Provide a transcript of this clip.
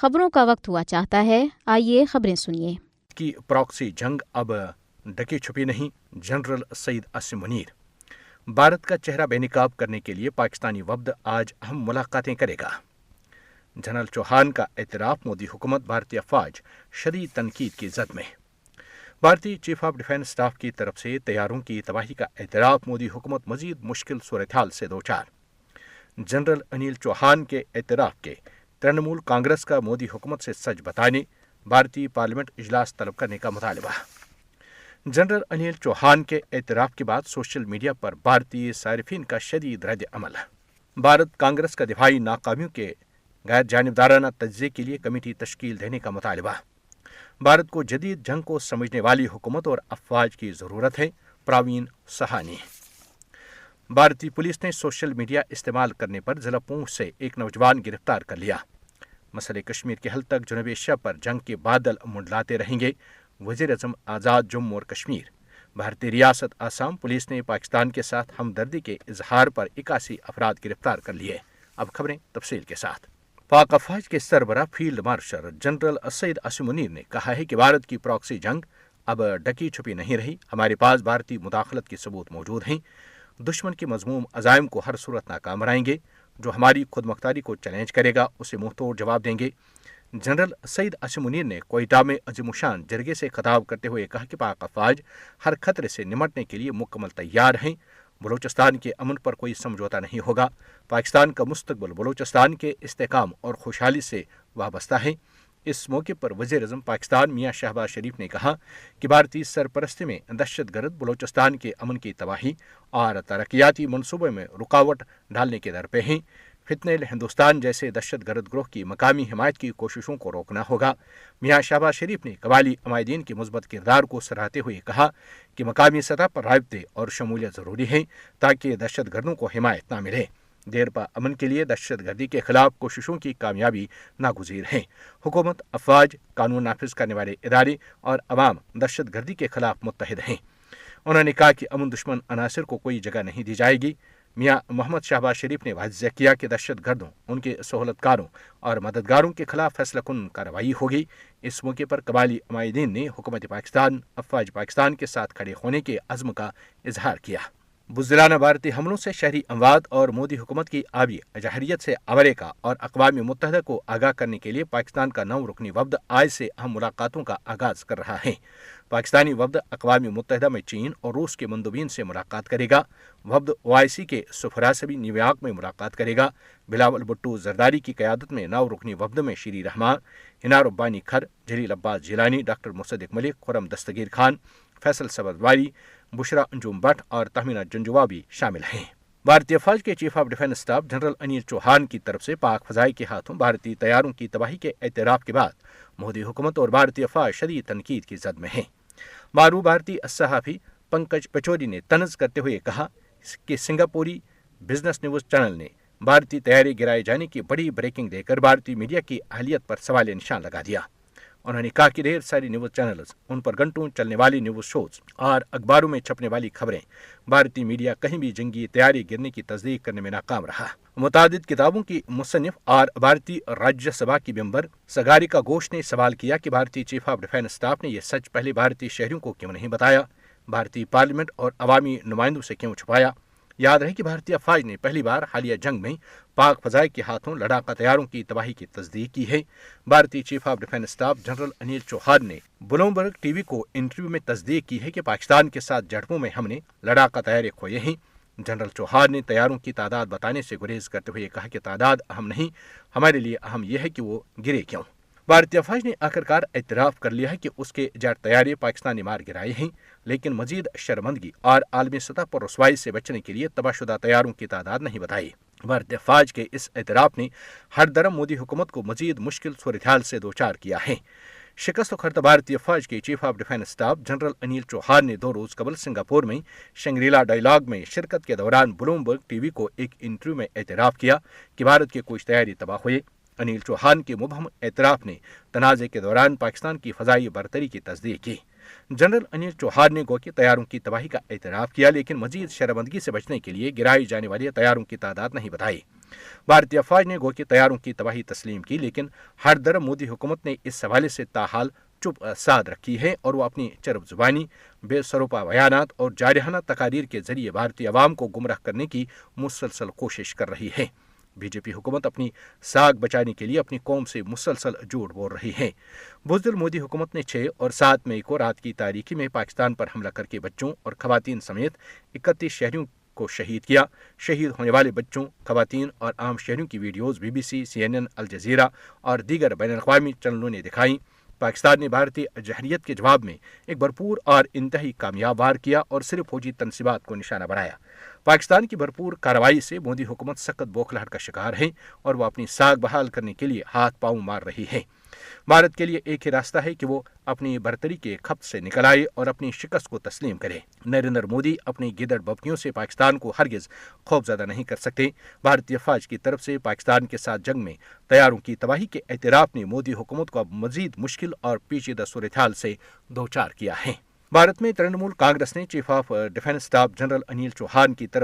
खबरों का वक्त हुआ चाहता है, आइए खबरें सुनिए। की प्रॉक्सी जंग अब ढकी छुपी नहीं, जनरल सईद असीम मुनीर। भारत का चेहरा बेनकाब करने के लिए पाकिस्तानी वफ्द आज अहम मुलाकातें करेगा। जनरल चौहान का एतराफ, मोदी हुकूमत भारतीय फौज शदीद तनकीद की जद में। भारतीय चीफ ऑफ डिफेंस स्टाफ की तरफ से तैयारों की तबाही का एतराफ, मोदी हुकूमत मजीद मुश्किल सूरत-हाल से दो चार। जनरल अनिल चौहान के एतराफ के तृणमूल कांग्रेस का मोदी हुकूमत से सच बताने, भारतीय पार्लियामेंट इजलास तलब करने का मुतालबा। जनरल अनिल चौहान के एतराफ के बाद सोशल मीडिया पर भारतीय सारिफिन का शदीद रद्द अमल। भारत कांग्रेस का दिफाई नाकामियों के गैर जानिबदाराना तज्ज़िये के लिए कमेटी तश्कील देने का मुतालबा। भारत को जदीद जंग को समझने वाली हुकूमत और अफवाज की ज़रूरत है, प्रवीण सहानी। भारतीय पुलिस ने सोशल मीडिया इस्तेमाल करने पर जिला पूंछ से एक नौजवान गिरफ्तार कर लिया। मसले कश्मीर के हल तक जनूबी एशिया पर जंग के बादल मुंडलाते रहेंगे, वज़ीर-ए-आज़म आज़ाद जम्मू और कश्मीर। भारतीय रियासत आसाम पुलिस ने पाकिस्तान के साथ हमदर्दी के इजहार पर 81 अफराद गिरफ्तार कर लिए। अब खबरें तफसील के साथ। पाक अफवाज के सरबराह फील्ड मार्शल जनरल सईद असीम मुनीर ने कहा है कि भारत की प्रॉक्सी जंग अब ढकी छुपी नहीं रही, हमारे पास भारतीय मुदाखलत के सबूत मौजूद हैं। दुश्मन के मजमूम अज़ाइम को हर सूरत नाकाम बनाएंगे। जो हमारी खुद मुख्तारी को चैलेंज करेगा उसे मुंहतोड़ जवाब देंगे। जनरल सईद असीम मुनीर ने कोयटा में अजीमुशान जरगे से खिताब करते हुए कहा कि पाक अफवाज हर खतरे से निमटने के लिए मुकम्मल तैयार हैं। बलूचिस्तान के अमन पर कोई समझौता नहीं होगा। पाकिस्तान का मुस्तकबिल बलूचिस्तान के इस्तेकाम और खुशहाली से वाबस्ता है। इस मौके पर वज़ीर-ए-आज़म पाकिस्तान मियां शहबाज शरीफ ने कहा कि भारतीय सरपरस्ती में दहशतगर्द बलूचिस्तान के अमन की तबाही और तरक्याती मनसूबे में रुकावट डालने के दर पे हैं। फितनेल हिंदुस्तान जैसे दहशतगर्द ग्रोह की मकामी हिमायत की कोशिशों को रोकना होगा। मियां शहबाज शरीफ ने कबायली अमायदीन के मुस्बत किरदार को सराहते हुए कहा कि मकामी सतह पर राबते और शमूलियत ज़रूरी है ताकि दहशतगर्दों को हिमायत न मिले। देर पा अमन के लिए दहशतगर्दी के खिलाफ कोशिशों की कामयाबी नागुज़ीर है। हुकूमत, अफवाज, कानून नाफिज करने वाले इदारे और अवाम दहशतगर्दी के खिलाफ मुत्तहिद हैं। उन्होंने कहा कि अमन दुश्मन अनासर को कोई जगह नहीं दी जाएगी। मियां मोहम्मद शहबाज शरीफ ने वाज़ेह किया कि दहशतगर्दों, उनके सहूलतकारों और मददगारों के खिलाफ फैसलाकुन कार्रवाई होगी। इस मौके पर कबायली अमायदीन ने हुकूमत पाकिस्तान, अफवाज पाकिस्तान के साथ खड़े होने के अज़्म का इजहार किया। बुज़दिलाना भारतीय हमलों से शहरी अमवात और मोदी हुकूमत की आबी जहरियत से अमेरिका और अक़वाम मुत्तहिदा को आगाह करने के लिए पाकिस्तान का 9 रुकनी वफ्द आज से अहम मुलाकातों का आगाज कर रहा है। पाकिस्तानी वफ्द अक़वाम मुत्तहिदा में चीन और रूस के मंदूबीन से मुलाकात करेगा। वफ्द OIC के सफरा से भी न्यूयॉर्क में मुलाकात करेगा। बिलावल भुट्टो जरदारी की क़यादत में 9 रुकनी वफ्द में श्री रहमान, हिना रब्बानी खर, जलील अब्बास जिलानी, डॉक्टर मुसद्दिक मलिक, खुरम दस्तगीर खान, फैसल सबज़वारी, बुशरा अंजुम भट्ट और तहमीना जंजुआ भी शामिल हैं। भारतीय फौज के chief of defence staff general Anil Chauhan की तरफ से पाक फजाई के हाथों भारतीय तैयारों की तबाही के एतराफ के बाद मोदी हुकूमत और भारतीय फौज शदीद तनकीद की जद में है। मारूफ भारतीय सहाफ़ी पंकज पचौरी ने तनज़ करते हुए कहा कि सिंगापुरी बिजनेस न्यूज़ चैनल ने भारतीय तैयारी गिराए जाने की बड़ी ब्रेकिंग देकर भारतीय मीडिया की अहलियत पर सवाल निशान लगा दिया। उन्होंने कहा कि ढेर सारी न्यूज़ चैनल्स, उन पर घंटों चलने वाली न्यूज़ शोज और अखबारों में छपने वाली खबरें, भारतीय मीडिया कहीं भी जंगी तैयारी गिरने की तस्दीक करने में नाकाम रहा। मुतादिद किताबों की मुसन्निफ और भारतीय राज्यसभा की मेंबर सगारिका घोष ने सवाल किया कि भारतीय चीफ ऑफ डिफेंस स्टाफ ने यह सच पहले भारतीय शहरियों को क्यों नहीं बताया, भारतीय पार्लियामेंट और अवामी नुमाइंदों से क्यों छुपाया। याद रहे कि भारतीय फौज ने पहली बार हालिया जंग में पाक फजाई के हाथों लड़ाका तैयारों की तबाही की तस्दीक की है। भारतीय chief of defence staff general Anil Chauhan ने ब्लूमबर्ग टीवी को इंटरव्यू में तस्दीक की है कि पाकिस्तान के साथ झड़पों में हमने लड़ाका तैयारे खोए हैं। जनरल चौहान ने तैयारों की तादाद बताने से गुरेज करते हुए कहा कि तादाद अहम नहीं, हमारे लिए अहम यह है कि वो गिरे क्यों। भारतीय फौज ने आखिरकार एतराफ़ कर लिया है कि उसके जेट तैयारे पाकिस्तानी मार गिराए हैं, लेकिन मजीद शर्मंदगी और आलमी सतह पर रुसवाई से बचने के लिए तबाहशुदा तैयारों की तादाद नहीं बताई। भारतीय फौज के इस एतराफ़ ने हर दरम मोदी हुकूमत को मजीद मुश्किल सूरत-हाल से दो चार किया है। शिकस्त खर्द भारतीय फौज के chief of defence staff general Anil Chauhan ने 2 रोज़ कबल सिंगापुर में शंग्रीला डायलॉग में शिरकत के दौरान ब्लूमबर्ग टीवी को एक इंटरव्यू में एतराफ़ किया कि भारत के कुछ तैयारी तबाह हुए। अनिल चौहान के मुबहम एतराफ़ ने तनाज़े के दौरान पाकिस्तान की फ़ज़ाई बरतरी की तस्दीक की। जनरल अनिल चौहान ने गो कि तैयारों की तबाही का एतराफ़ किया, लेकिन मजीद शराबंदगी से बचने के लिए गिराई जाने वाली तैयारों की तादाद नहीं बताई। भारतीय फौज ने गो कि तैयारों की तबाही तस्लीम की, लेकिन हर दरम मोदी हुकूमत ने इस हवाले से ताहाल चुप साध रखी है और वो अपनी चरब जुबानी, बेसरोपा बयानात और जारहाना तकारीर के जरिए भारतीय अवाम को गुमराह करने की मुसलसल कोशिश कर रही है। बीजेपी हुकूमत अपनी साख बचाने के लिए अपनी कौम से मुसलसल झूठ बोल रही है। बुज़दिल मोदी हुकूमत ने 6 और 7 मई को रात की तारीकी में पाकिस्तान पर हमला करके बच्चों और खवातीन समेत 31 शहरियों को शहीद किया। शहीद होने वाले बच्चों, खवातीन और आम शहरियों की videos BBC, CNN, Al Jazeera और दीगर बैनुल-अक़वामी चैनलों ने दिखाई। पाकिस्तान ने भारतीय जहरियत के जवाब में एक भरपूर और इंतहाई कामयाब वार किया और सिर्फ फौजी तनसीबात को निशाना बनाया। पाकिस्तान की भरपूर कार्रवाई से मोदी हुकूमत सख्त बौखलाहट का शिकार है और वह अपनी साख बहाल करने के लिए हाथ पांव मार रही है। भारत के लिए एक ही रास्ता है कि वो अपनी बरतरी के खप्त से निकल आए और अपनी शिकस्त को तस्लीम करे। नरेंद्र मोदी अपनी गिदड़ बबकियों से पाकिस्तान को हरगिज खौफजदा नहीं कर सकते। भारतीय फौज की तरफ से पाकिस्तान के साथ जंग में तैयारों की तबाही के एतराफ़ ने मोदी हुकूमत को अब मजीद मुश्किल और पेचीदा सूरत-ए-हाल से दो चार किया है। भारत में तृणमूल कांग्रेस ने chief of defence staff general Anil Chauhan की तरफ